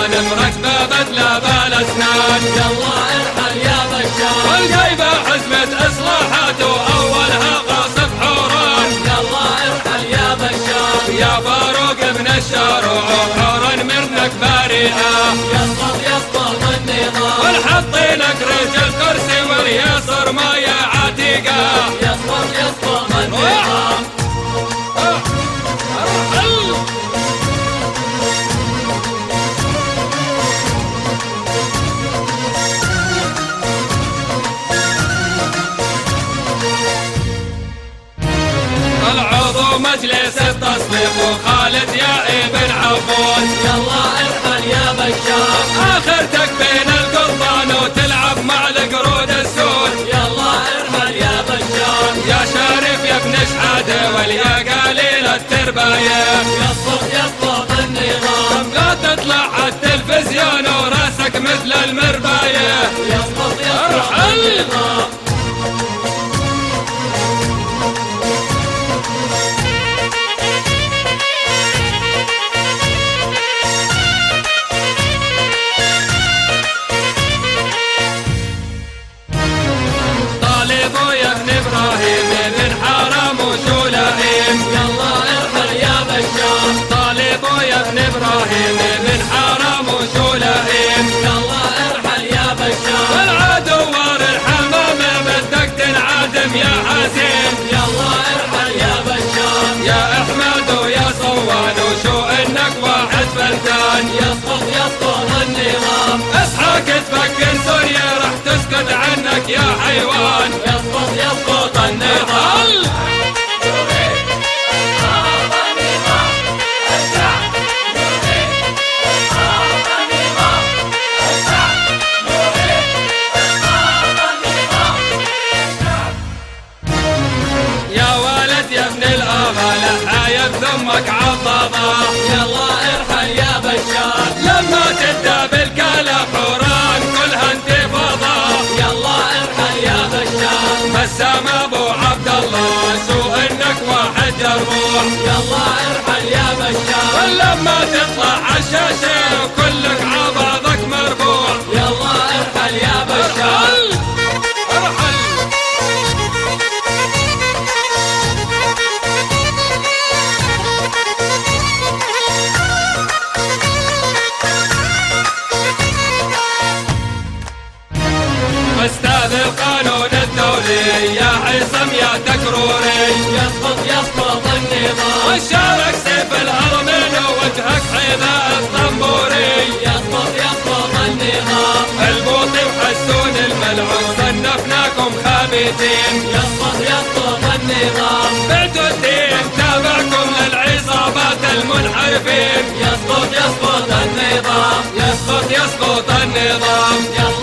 النظام مركبة بدلة بالاسنان. يلا ارحل يا بشار والجايبة حزمة اصلاحات واولها قاصف حوران. يلا ارحل يا بشار يا فاروق ابن الشارع حوران منك بريئة. يسقط النظام والحط لك رجل كرسي واليسر مايا عتيقة. يسقط النظام العضو مجلس التصفيق وخالد يا ابن عفوز. يلا ارحل يا بشار اخرتك بين القضبان وتلعب مع القرود السود. يلا ارحل يا بشار يا شارف يا ابن شحاده واليا قليل التربايه. يسقط النظام لا تطلع على التلفزيون وراسك مثل المربايه. يسقط ارحل. النظام طالبوا يا ابن ابراهيم بن حرام وشولائم. يلا ارحل يا بشار طالبوا يا ابن ابراهيم بن حرام وشولائم. يلا ارحل يا بشار والعدو وار الحمام بدك تنعدم يا حسين. يلا ارحل يا بشار يا احمد ويا صوان وشو انك واحد فلتان. يسقط النظام اصحى تفكر سوريا راح تسكت عنك يا حيوان. يسقط النظام يا ولد يا ابن الاغا لحايب ذمك عضضة. يلا ارحل يا بشار لما تبدا بالكاله حوران كلها انتفاضه. يلا ارحل يا بشار بسام ابو عبد الله سوء انك واحد جربوع. يلا ارحل يا بشار ولما تطلع عالشاشه كلك عبضك مرفوع. يلا ارحل يا بشار ارحل. استاذ القانون الدولي يا عصم يا تكروري. يسقط النظام وشارك سيف الهرمين ووجهك حذاء الطنبوري. يسقط النظام البوطي وحسون الملعون صنفناكم خابثين. يسقط النظام بعتوا الدين تابعكم للعصابات المنحرفين. يسقط النظام يسقط النظام. يلا